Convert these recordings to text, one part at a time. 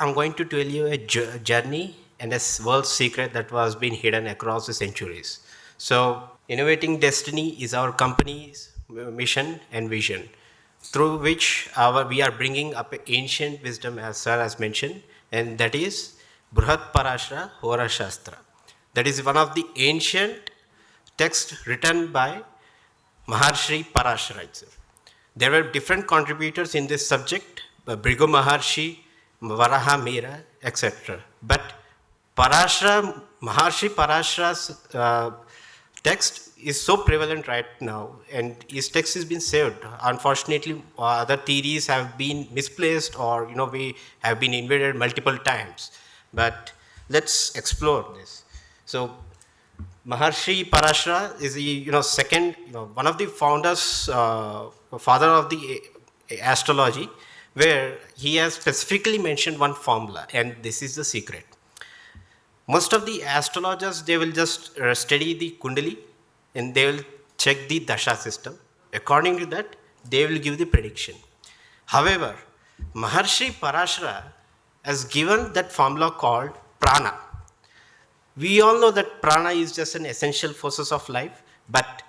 I'm going to tell you a journey and a world secret that was being hidden across the centuries. So, Innovating Destiny is our company's mission and vision, through which we are bringing up ancient wisdom, as Sir has mentioned, and that is Bruhat Parashara Hora Shastra. That is one of the ancient texts written by Maharshi Parashara itself. There were different contributors in this subject, Bhrigu Maharshi, Varaha Mira, etc. But Maharshi Parashara's text is so prevalent right now, and his text has been saved. Unfortunately, other theories have been misplaced, or we have been invaded multiple times. But let's explore this. So, Maharshi Parashara is the second, one of the founders, father of the astrology, where he has specifically mentioned one formula, and this is the secret. Most of the astrologers, they will just study the Kundali and they will check the Dasha system. According to that, they will give the prediction. However, Maharshi Parashara has given that formula called Prana. We all know that prana is just an essential forces of life, but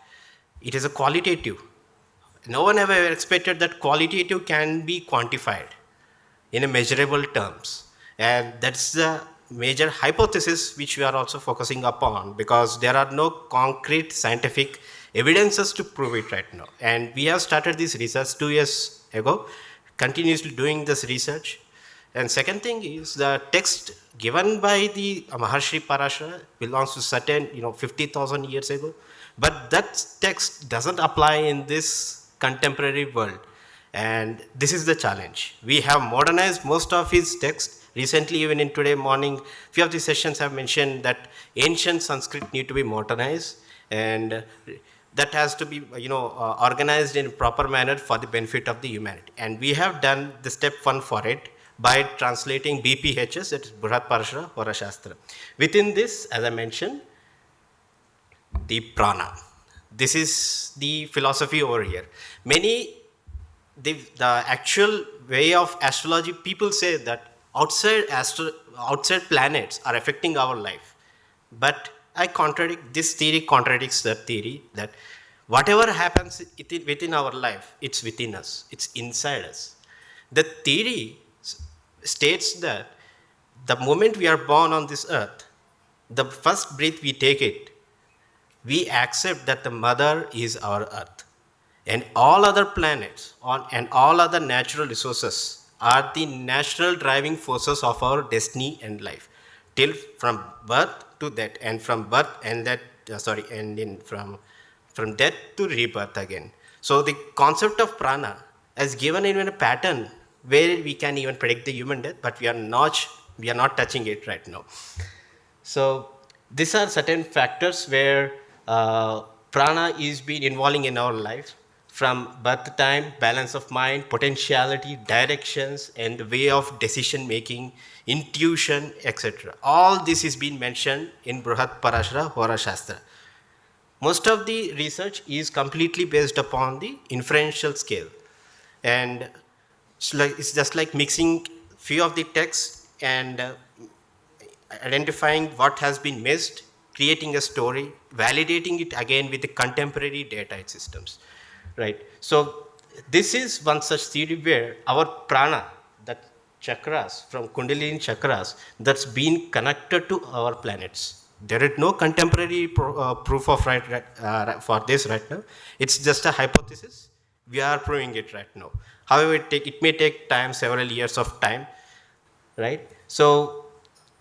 it is a qualitative. No one ever expected that qualitative can be quantified in a measurable terms. And that's the major hypothesis which we are also focusing upon, because there are no concrete scientific evidences to prove it right now. And we have started this research 2 years ago, continuously doing this research. And second thing is the text given by the Maharshi Parashara belongs to certain 50,000 years ago, but that text doesn't apply in this contemporary world, and this is the challenge. We have modernized most of his text. Recently, even in today morning, few of the sessions have mentioned that ancient Sanskrit need to be modernized, and that has to be organized in a proper manner for the benefit of the humanity. And we have done the step one for it by translating BPHS, that is Bruhat Parashara Hora Shastra. Within this, as I mentioned, the prana. This is the philosophy over here. The actual way of astrology, people say that outside planets are affecting our life. But this theory contradicts that theory, that whatever happens within our life, it's within us, it's inside us. The theory states that the moment we are born on this earth, the first breath we take it, we accept that the mother is our earth. And all other planets and all other natural resources are the natural driving forces of our destiny and life. From birth to death, and from birth and that, from death to rebirth again. So the concept of prana has given even a pattern where we can even predict the human death, but we are not touching it right now. So these are certain factors where prana is being involving in our life, from birth time, balance of mind, potentiality, directions, and the way of decision making, intuition, etc. All this is being mentioned in Bruhat Parashara Hora Shastra. Most of the research is completely based upon the inferential scale, and it's just like mixing few of the texts and identifying what has been missed, creating a story, validating it again with the contemporary data systems, right? So this is one such theory where our prana, that chakras, from Kundalini chakras, that's been connected to our planets. There is no contemporary proof of for this right now. It's just a hypothesis. We are proving it right now. However, it may take time, several years of time, right? So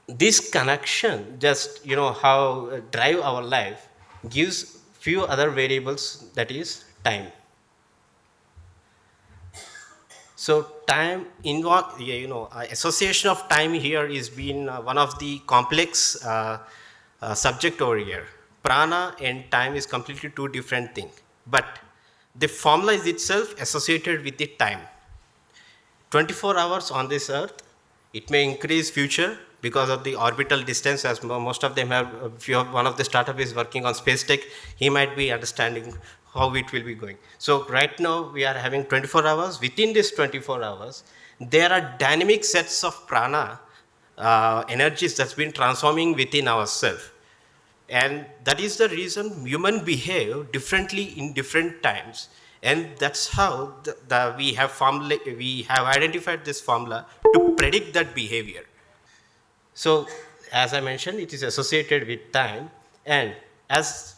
this connection, just how drive our life, gives few other variables, that is time. So time association of time here is been one of the complex subject over here. Prana and time is completely two different things, but the formula is itself associated with the time. 24 hours on this earth, it may increase future because of the orbital distance, as most of them have. One of the startup is working on space tech, he might be understanding how it will be going. So right now we are having 24 hours. Within this 24 hours, there are dynamic sets of prana energies that's been transforming within ourselves. And that is the reason human behave differently in different times. And that's how we have identified this formula to predict that behavior. So, as I mentioned, it is associated with time, and as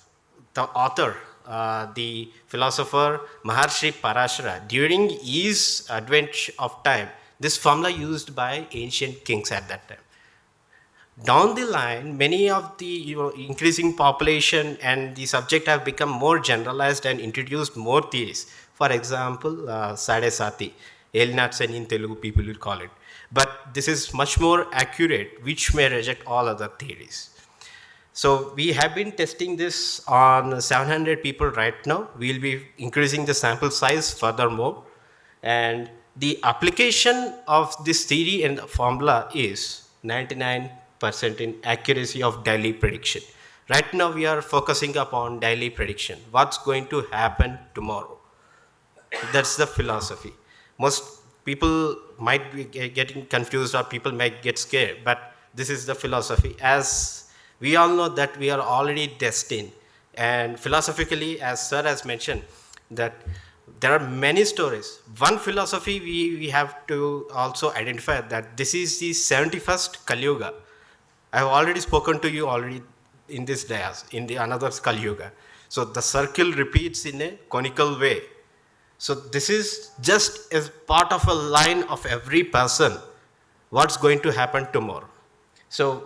the author, the philosopher Maharshi Parashara, during his advent of time, this formula used by ancient kings at that time. Down the line, many of the increasing population and the subject have become more generalized and introduced more theories. For example, Sade Sati, Elnatsen in Telugu people will call it. But this is much more accurate, which may reject all other theories. So we have been testing this on 700 people right now. We'll be increasing the sample size furthermore. And the application of this theory and formula is 99% in accuracy of daily prediction. Right now we are focusing upon daily prediction. What's going to happen tomorrow? That's the philosophy. Most people might be getting confused or people might get scared, but this is the philosophy. As we all know that we are already destined, and philosophically, as sir has mentioned, that there are many stories. One philosophy we have to also identify that this is the 71st Kali Yuga. I have already spoken to you already in this dais, in the another Kali Yuga. So the circle repeats in a conical way. So this is just as part of a line of every person, what's going to happen tomorrow. So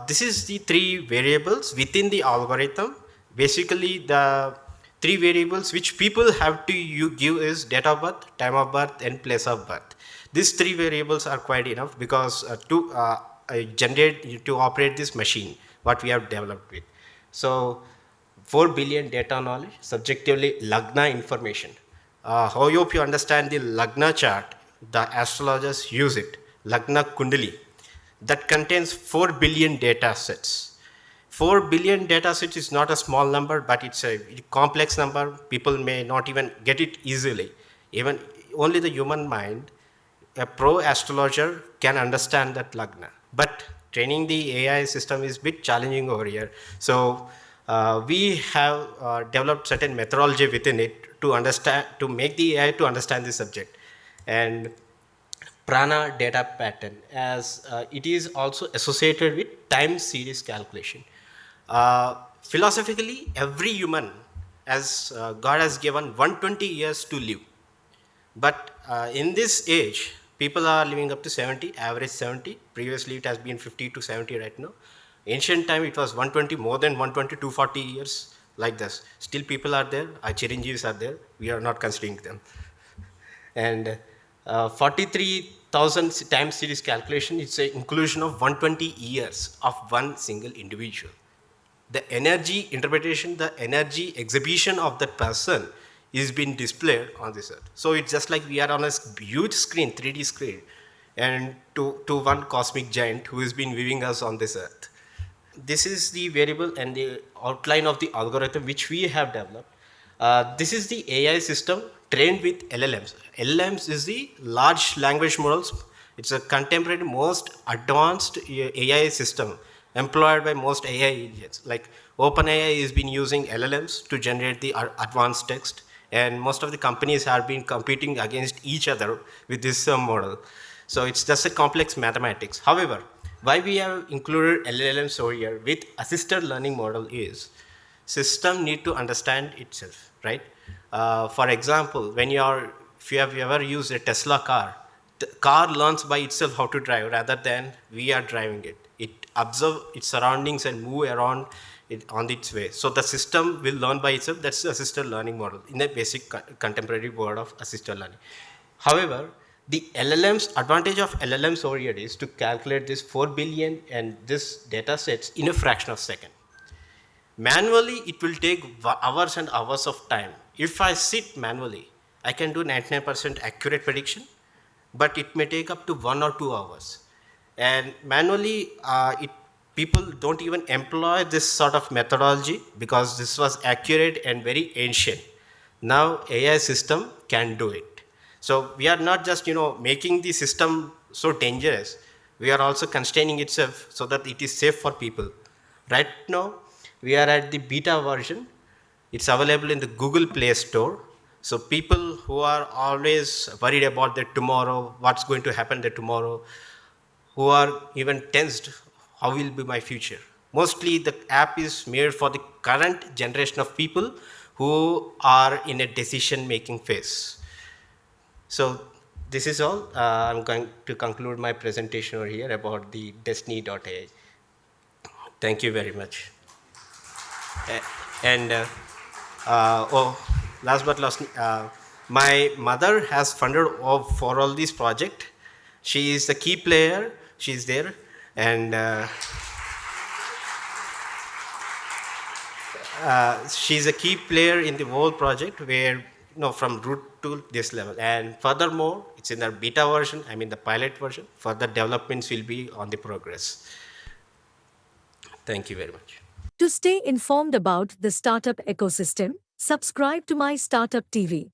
this is the three variables within the algorithm. Basically, the three variables which people have to give is date of birth, time of birth, and place of birth. These three variables are quite enough because to operate this machine, what we have developed with. So 4 billion data knowledge, subjectively Lagna information. I hope you understand the Lagna chart. The astrologers use it, Lagna Kundali, that contains 4 billion data sets. 4 billion data sets is not a small number, but it's a complex number. People may not even get it easily. Even only the human mind, a pro astrologer can understand that Lagna. But training the AI system is a bit challenging over here. So we have developed certain methodology within it to make the AI to understand the subject. And prana data pattern, as it is also associated with time series calculation. Philosophically, every human, as God has given 120 years to live. But in this age, people are living up to 70, average 70. Previously, it has been 50 to 70 right now. Ancient time, it was 120, more than 120, 240 years, like this. Still people are there, our Chiranjeevis are there, we are not considering them. And 43,000 time series calculation, it's an inclusion of 120 years of one single individual. The energy interpretation, the energy exhibition of that person is being displayed on this earth. So it's just like we are on a huge screen, 3D screen, and to one cosmic giant who has been viewing us on this earth. This is the variable and the outline of the algorithm which we have developed. This is the AI system trained with LLMs. LLMs is the large language models. It's a contemporary, most advanced AI system employed by most AI agents. Like OpenAI has been using LLMs to generate the advanced text, and most of the companies have been competing against each other with this model. So it's just a complex mathematics. However, why we have included LLMs over here with assisted learning model is system need to understand itself, right? For example, if you have ever used a Tesla car, the car learns by itself how to drive rather than we are driving it. It observes its surroundings and move around it on its way. So the system will learn by itself. That's the assisted learning model in the basic contemporary world of assisted learning. However, the LLMs, advantage of LLMs over here is to calculate this 4 billion and this data sets in a fraction of a second. Manually, it will take hours and hours of time. If I sit manually, I can do 99% accurate prediction, but it may take up to 1 or 2 hours. And manually, people don't even employ this sort of methodology because this was accurate and very ancient. Now, AI system can do it. So we are not just, making the system so dangerous. We are also constraining itself so that it is safe for people. Right now, we are at the beta version. It's available in the Google Play Store. So people who are always worried about the tomorrow, what's going to happen the tomorrow, who are even tensed, how will be my future? Mostly the app is made for the current generation of people who are in a decision making phase. So this is all. I'm going to conclude my presentation over here about the Destiny.ai. Thank you very much. And last but last, my mother has funded for all these project. She is the key player. She's there, and she's a key player in the whole project, where from root to this level. And furthermore, it's in the beta version. I mean the pilot version. Further developments will be on the progress. Thank you very much. To stay informed about the startup ecosystem, subscribe to my Startup TV.